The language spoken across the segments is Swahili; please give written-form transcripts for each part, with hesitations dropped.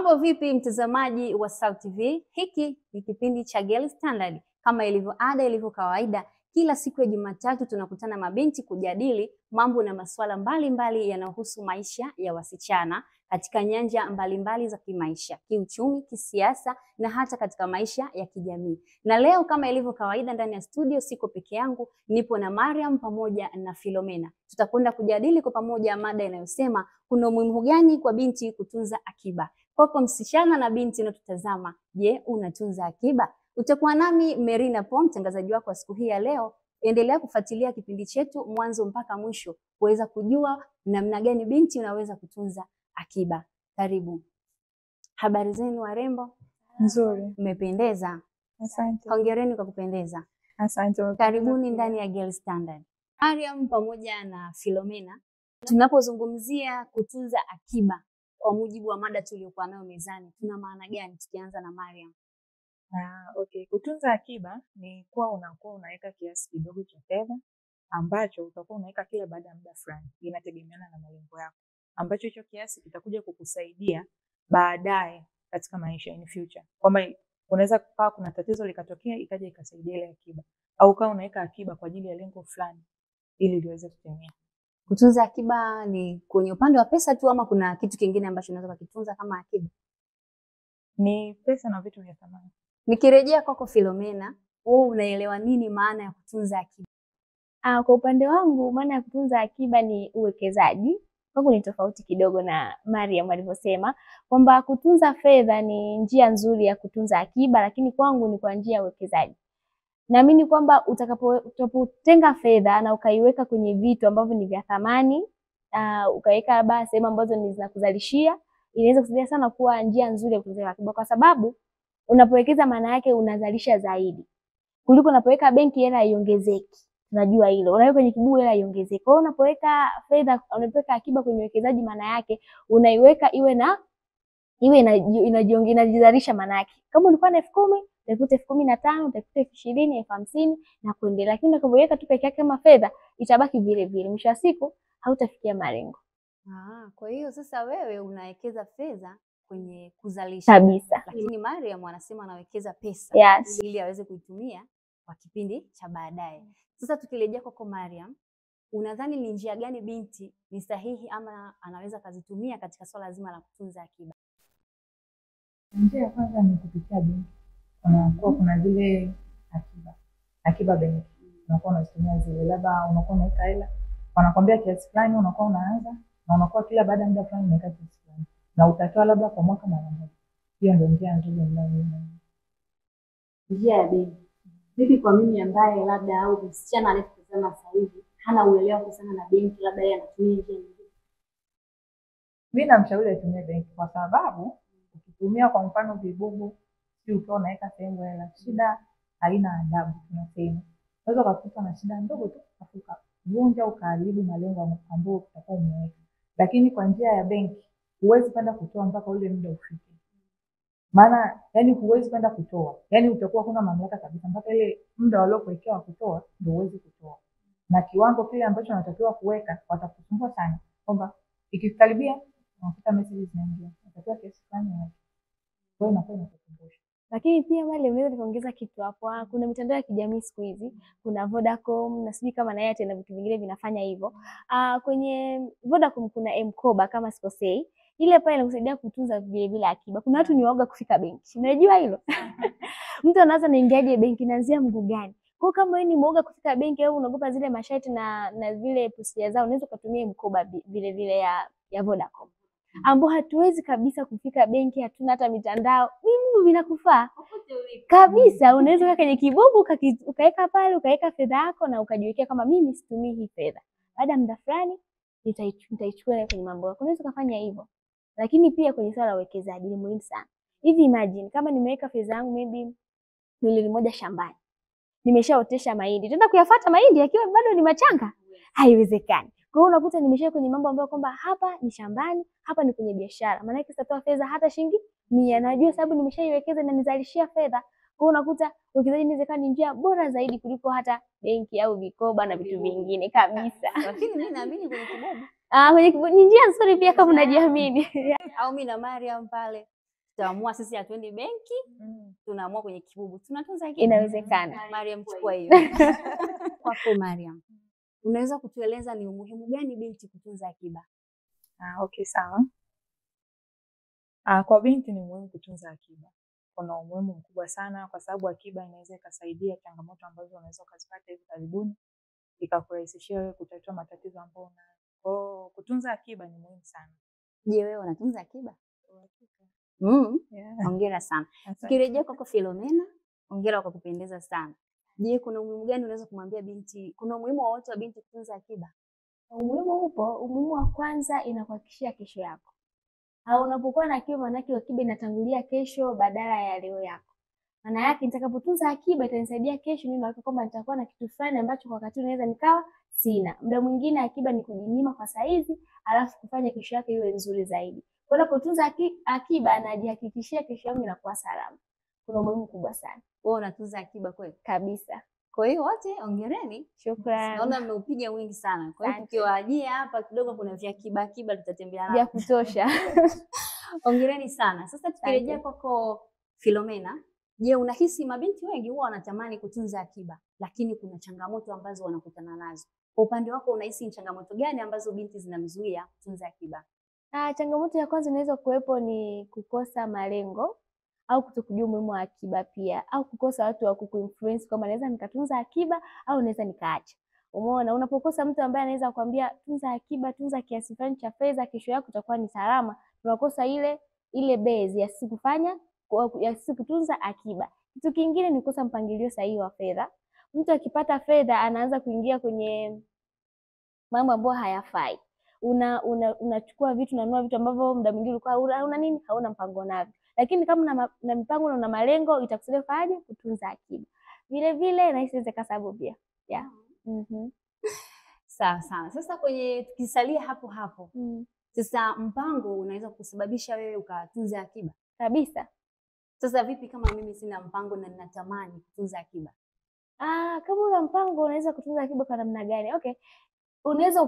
Mambo vipi mtazamaji wa SAUT TV? Hiki ni kipindi cha Girl Standard. Kama ilivyo ada, ilivyo kawaida, kila siku ya Jumatatu tunakutana mabinti kujadili mambo na masuala mbalimbali yanayohusu maisha ya wasichana katika nyanja mbalimbali za kimaisha, kiuchumi, kisiasa na hata katika maisha ya kijamii. Na leo kama ilivyo kawaida ndani ya studio siko peke yangu, nipo na Mariam pamoja na Philomena. Tutakwenda kujadili kwa pamoja mada inayosema kuna umuhimu gani kwa binti kutunza akiba. Kwako msichana na binti unatutazama, je, unatunza akiba? Utakuwa nami Merina Po, mtangazaji wako wa siku hii ya leo. Endelea kufuatilia kipindi chetu mwanzo mpaka mwisho kuweza kujua namna gani binti unaweza kutunza akiba. Karibu. Habari zenu warembo? Nzuri. Mmependeza. Asante. Hongereni kwa kupendeza. Asante. Karibuni ndani ya Girl Standard. Mariam pamoja na Philomena, tunapozungumzia kutunza akiba kwa mujibu wa mada tuliyokuwa nayo mezani, tuna maana gani? Tukianza na Mariam. Okay. Kutunza akiba ni kuwa unakuwa unaweka kiasi kidogo cha fedha ambacho utakuwa unaweka kila baada ya muda fulani. Inategemeana na malengo yako, ambacho hicho kiasi kitakuja kukusaidia baadaye katika maisha in future. Kwamba unaweza kukaa kuna tatizo likatokea ikaja ikasaidia ile akiba, au kama unaweka akiba kwa ajili ya lengo fulani ili liweze kutimia. Kutunza akiba ni kwenye upande wa pesa tu ama kuna kitu kingine ambacho unaweza kukitunza kama akiba? Ni pesa na vitu vya thamani. Nikirejea kwako Philomena, wewe unaelewa nini maana ya kutunza akiba? Kwa upande wangu maana ya kutunza akiba ni uwekezaji. Kwangu ni tofauti kidogo na Mariam alivyosema kwamba kutunza fedha ni njia nzuri ya kutunza akiba, lakini kwangu ni kwa njia ya uwekezaji. Naamini kwamba utakapotenga fedha na ukaiweka kwenye vitu ambavyo ni vya thamani, ukaweka labda sehemu ambazo ni zinakuzalishia, inaweza kusaidia sana kuwa njia nzuri ya kutunza akiba, kwa sababu unapowekeza maana yake unazalisha zaidi kuliko unapoweka benki hela iongezeki. Tunajua hilo. Unaweka kwenye kibuyu hela iongezeke. Kwa hiyo unapoweka fedha, unapoweka akiba kwenye uwekezaji maana yake unaiweka inajizalisha maana yake. Kama ulikuwa na 10,000, utakuta 15,000, utakuta 20,000, 50,000 na kuendelea. Lakini unapoweka tu peke yake kama fedha, itabaki vile vile. Mwisho wa siku hautafikia malengo. Kwa hiyo sasa wewe unawekeza fedha kwenye kuzalisha Kabisa. Lakini Mariam anasema anawekeza pesa ili aweze kuitumia kwa kipindi cha baadaye. Sasa tukirejea kwako Mariam, unadhani ni njia gani binti ni sahihi ama anaweza kazitumia katika swala zima la kutunza akiba? Njia ya kwanza ni kupitia benki. Kuna zile akiba benki. Unakuwa unatumia zile, labda unakuwa unaweka hela, wanakwambia kiasi fulani unakuwa unaanza na unakuwa kila baada ya muda fulani unaweka kiasi fulani na utatoa labda kwa mwaka mara moja. Hiyo ndio njia nzuri ninayoiona. Njia ya benki. Vipi kwa mimi ambaye labda au msichana anayetazama sasa hivi hana uelewa kuhusiana na benki, labda yeye anatumia njia nyingine? Mimi namshauri atumie benki, kwa sababu ukitumia kwa mfano vibubu, si ukiwa unaweka sehemu hela, shida haina adabu tunasema. Unaweza kukuta na shida ndogo tu ukavunja ukaharibu malengo ambayo utakuwa umeweka. Lakini kwa njia ya benki huwezi kwenda kutoa mpaka ule muda ufike. Maana yani huwezi kwenda kutoa. Yani utakuwa huna mamlaka kabisa mpaka ile muda waliokuwekea kutoa ndio uweze kutoa. Na kiwango kile ambacho unatakiwa kuweka watakusumbua sana. Kwamba ikikaribia unakuta message zinaingia. Unatakiwa kiasi fulani hapo. Kwa hiyo inakuwa inakukumbusha. Lakini pia wale unaweza kuongeza kitu hapo. Kuna mitandao ya kijamii siku hizi, kuna Vodacom na sijui kama na Airtel na vitu vingine vinafanya hivyo. Kwenye Vodacom kuna M-Kopa kama sikosei. Ile pale inakusaidia kutunza vile vile akiba. Kuna watu ni waoga kufika benki. Unajua hilo? Mtu anaanza naingiaje benki, naanzia mguu gani? Kwa kama wewe ni mwoga kufika benki au unaogopa zile masharti na vile procedure zao, unaweza kutumia M-Kopa vile vile ya Vodacom. Ambao hatuwezi kabisa kufika benki, hatuna hata mitandao. Mimi vinakufaa kabisa. Unaweza kuweka kwenye kibubu ukaweka pale, ukaweka fedha yako na ukajiwekea kama mimi situmii hii fedha. Baada ya muda fulani nitaichukua kwenye mambo yako. Unaweza kufanya hivyo. Lakini pia kwenye swala la uwekezaji ni muhimu sana. Hivi imagine kama nimeweka fedha yangu maybe milioni 1 shambani. Nimeshaotesha mahindi. Tenda kuyafuata mahindi yakiwa bado ni machanga? Haiwezekani. Kwa hiyo unakuta nimesha kwenye mambo ambayo kwamba hapa ni shambani, hapa ni kwenye biashara. Maana yake sitatoa fedha hata shilingi 100. Najua sababu nimeshaiwekeza na nizalishia fedha. Kwa hiyo unakuta uwekezaji inawezekana ni njia bora zaidi kuliko hata benki au vikoba na vitu vingine kabisa. Lakini mimi naamini kwenye kibubu. Kwenye kibubu ni njia nzuri pia kama unajiamini. Au mimi na Mariam pale tutaamua sisi hatuendi benki, tunaamua kwenye kibubu. Tunatunza akiba. Inawezekana. Mariam, chukua hiyo. Kwako Mariam, unaweza kutueleza ni umuhimu gani binti kutunza akiba? Okay, sawa. Kwa binti ni muhimu kutunza akiba. Kuna umuhimu mkubwa sana kwa sababu akiba inaweza ikasaidia changamoto ambazo unaweza ukazipata hivi karibuni, ikakurahisishia wewe kutatua matatizo ambayo unayo. Kwa kutunza akiba ni muhimu sana. Je, wewe unatunza akiba? Yeah. Hongera sana. Tukirejea kwako Philomena, hongera kwa kupendeza sana. Je, kuna umuhimu gani unaweza kumwambia binti? Kuna umuhimu wowote wa binti kutunza akiba? Umuhimu upo. Umuhimu wa kwanza, inakuhakikishia kesho yako. Au unapokuwa na akiba, maana yake akiba inatangulia kesho badala ya leo yako. Maana yake nitakapotunza akiba itanisaidia kesho mimi na kwamba nitakuwa na kitu fulani ambacho kwa wakati unaweza nikawa sina. Muda mwingine akiba ni kujinyima kwa saizi, alafu kufanya kesho yake iwe nzuri zaidi. Kwa hiyo unapotunza akiba anajihakikishia kesho yangu inakuwa salama. Kuna umuhimu mkubwa sana. Wewe unatunza akiba kweli? Kabisa. Kwa hiyo wote hongereni. Shukrani. Naona mmeupiga wingi sana. Kwa hiyo tukiwaajia hapa kidogo kuna vya akiba tutatembea nao. Vya kutosha. Hongereni sana. Sasa tukirejea kwako Philomena, je, unahisi mabinti wengi huwa wanatamani kutunza akiba lakini kuna changamoto ambazo wanakutana nazo? Kwa upande wako unahisi ni changamoto gani ambazo binti zinamzuia kutunza akiba? Changamoto ya kwanza inaweza kuwepo ni kukosa malengo au kutokujua umuhimu wa akiba pia, au kukosa watu wa kukuinfluence kwamba naweza nikatunza akiba au naweza nikaacha. Umeona, unapokosa mtu ambaye anaweza kukwambia tunza akiba, tunza kiasi fulani cha fedha, kesho yako itakuwa ni salama, unakosa ile base ya sisi kufanya, ya sisi kutunza akiba. Kitu kingine ni kukosa mpangilio sahihi wa fedha. Mtu akipata fedha anaanza kuingia kwenye mambo ambayo hayafai. Unachukua vitu, unanunua vitu ambavyo muda mwingine ulikuwa hauna mpango navyo. Lakini kama na mipango na una malengo itakusaidia faje kutunza akiba. Vile vile na isiweze kasabu pia. Yeah. Sawa sana. Sasa tukisalia hapo. Sasa mpango unaweza kusababisha wewe ukatunza akiba? Kabisa. Sasa vipi kama mimi sina mpango na ninatamani kutunza akiba? Kama una mpango unaweza kutunza akiba kwa namna gani? Okay. Unaweza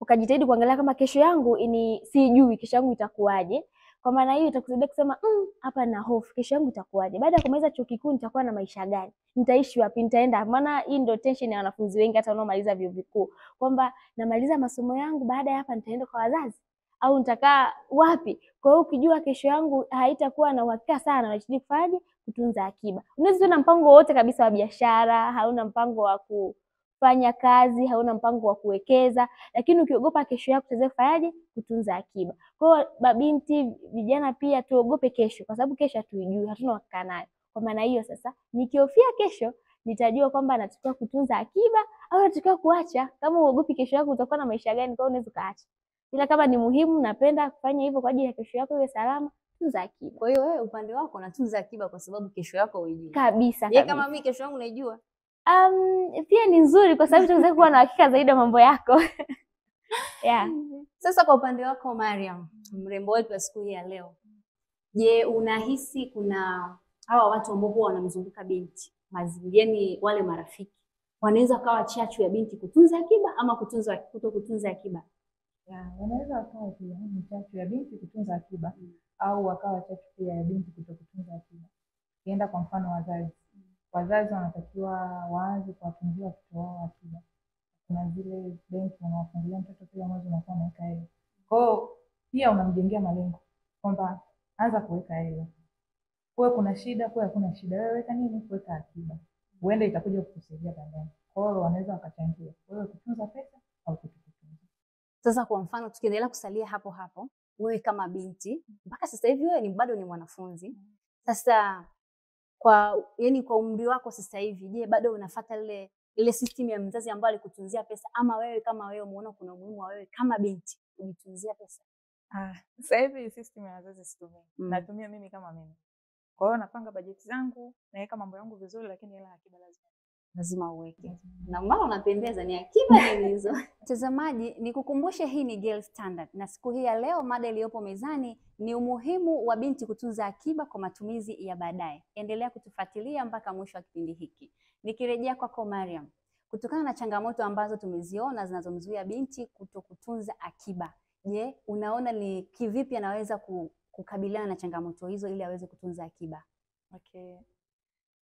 ukajitahidi kuangalia kama kesho yangu sijui kesho yangu itakuwaje. Kwa maana hiyo itakusaidia kusema hapa na hofu kesho yangu itakuwaje. Baada ya kumaliza chuo kikuu nitakuwa na maisha gani? Nitaishi wapi? Nitaenda? Maana hii ndio tension ya wanafunzi wengi hata wanaomaliza vyuo vikuu. Kwamba namaliza masomo yangu, baada ya hapa nitaenda kwa wazazi au nitakaa wapi? Kwa hiyo ukijua kesho yangu haitakuwa na uhakika sana, unajitahidi kufaje kutunza akiba. Unaweza kuwa na mpango wote kabisa wa biashara, hauna mpango wa kufanya kazi, hauna mpango wa kuwekeza, lakini ukiogopa kesho yako utaweza kufanyaje kutunza akiba. Kwa hiyo mabinti, vijana pia tuogope kesho kwa sababu kesho hatuijui, hatuna uhakika nayo. Kwa maana hiyo sasa nikihofia kesho nitajua kwamba natakiwa kutunza akiba au natakiwa kuacha. Kama uogopi kesho yako utakuwa na maisha gani, kwa unaweza kaacha. Ila kama ni muhimu, napenda kufanya hivyo kwa ajili ya kesho yako iwe salama, tunza akiba. Kwa hiyo wewe upande wako unatunza akiba kwa sababu kesho yako huijui. Kabisa. Kama mimi kesho yangu naijua. Pia ni nzuri kwa sababu tunaweza kuwa na hakika zaidi ya mambo yako. Yeah. Sasa kwa upande wako Mariam, mrembo wetu wa siku hii ya leo. Je, unahisi kuna hawa watu ambao huwa wanamzunguka binti, yaani wale marafiki, wanaweza kawa chachu ya binti kutunza akiba ama kutokutunza akiba? Wanaweza wakawa pia ni chachu ya binti kutunza akiba au wakawa chachu pia ya binti kutokutunza akiba. Kienda kwa mfano wazazi wanatakiwa waanze kuwatunzia watoto wao akiba. Kuna zile benki unawafungulia mtoto kila mwezi unakuwa unaweka hela. Kwa hiyo pia unamjengea malengo kwamba anza kuweka hela. Kwa kuna shida, kwa hakuna shida, wewe weka nini? Weka akiba. Huenda itakuja kukusaidia baadaye. Kwa hiyo wanaweza wakachangia. Wewe kutunza pesa au kutokutunza. Sasa kwa mfano tukiendelea kusalia hapo, wewe kama binti, mpaka sasa hivi wewe bado ni mwanafunzi. Sasa kwa umri wako sasa hivi, je, bado unafuata ile system ya mzazi ambaye alikutunzia pesa ama wewe kama wewe umeona kuna umuhimu wa wewe kama binti kujitunzia pesa? Sasa hivi system ya wazazi situmii. Natumia mimi kama mimi. Kwa hiyo napanga bajeti zangu, naweka mambo yangu vizuri, lakini hela akiba lazima uweke. Na mbona unapendeza, ni akiba ni hizo. Mtazamaji, nikukumbushe hii ni Girl Standard na siku hii ya leo mada iliyopo mezani ni umuhimu wa binti kutunza akiba kwa matumizi ya baadaye. Endelea kutufuatilia mpaka mwisho wa kipindi hiki. Nikirejea kwako Mariam, kutokana na changamoto ambazo tumeziona zinazomzuia binti kutokutunza akiba, je, unaona ni kivipi anaweza kukabiliana na changamoto hizo ili aweze kutunza akiba? Okay.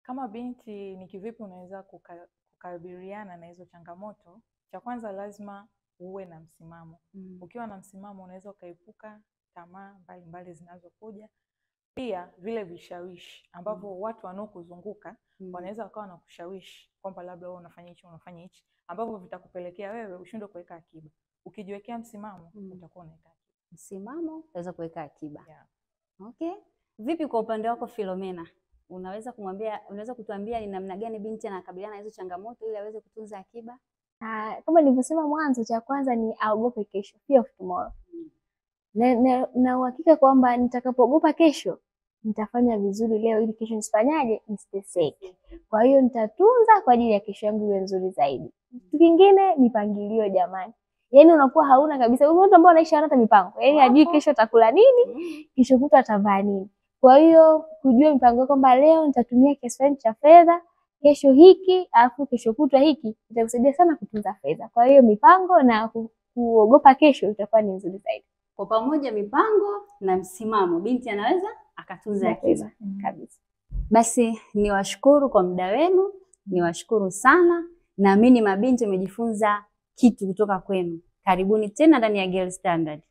Kama binti ni kivipi unaweza kukabiliana na hizo changamoto? Cha kwanza lazima uwe na msimamo. Ukiwa na msimamo unaweza ukaepuka tamaa mbalimbali zinazokuja. Pia vile vishawishi ambavyo watu wanaokuzunguka wanaweza wakawa na kushawishi kwamba labda wewe unafanya hichi ambavyo vitakupelekea wewe ushindwe kuweka akiba. Ukijiwekea msimamo utakuwa unaweka akiba. Msimamo utaweza kuweka akiba. Yeah. Okay. Vipi kwa upande wako Philomena? Unaweza kutuambia ni namna gani binti anakabiliana na hizo changamoto ili aweze kutunza akiba? Kama nilivyosema mwanzo, cha kwanza ni aogope kesho, fear of tomorrow. Na uhakika kwamba nitakapoogopa kesho nitafanya vizuri leo ili kesho nisifanyaje, nisiteseke. Kwa hiyo nitatunza kwa ajili ya kesho yangu iwe nzuri zaidi. Kitu kingine, mipangilio jamani. Yaani unakuwa hauna kabisa, watu ambao wanaishi hata mipango. Yaani hajui kesho atakula nini, kesho kutwa atavaa nini. Kwa hiyo kujua mipango kwamba leo nitatumia kiasi fulani cha fedha, kesho hiki, alafu kesho kutwa hiki, itakusaidia sana kutunza fedha. Kwa hiyo mipango na kuogopa kesho itakuwa ni nzuri zaidi. Kwa pamoja, mipango na msimamo, binti anaweza akatunza akiba kabisa. Basi niwashukuru kwa muda wenu, niwashukuru sana. Naamini mabinti wamejifunza kitu kutoka kwenu. Karibuni tena ndani ya Girl Standard.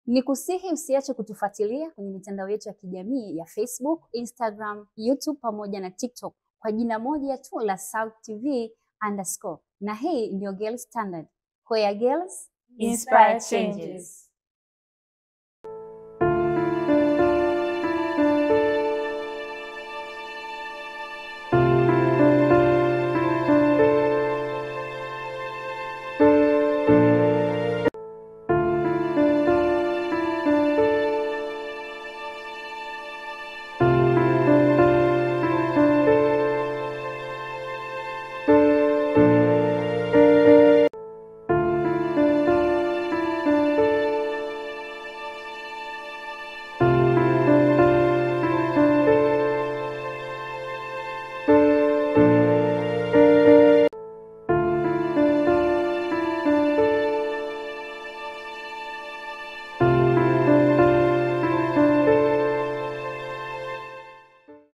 Nikusihi usiache kutufuatilia kwenye mitandao yetu ya kijamii ya Facebook, Instagram, YouTube pamoja na TikTok kwa jina moja tu la SAUT-TV_. Na hii ndio Girl Standard, where girls inspire changes.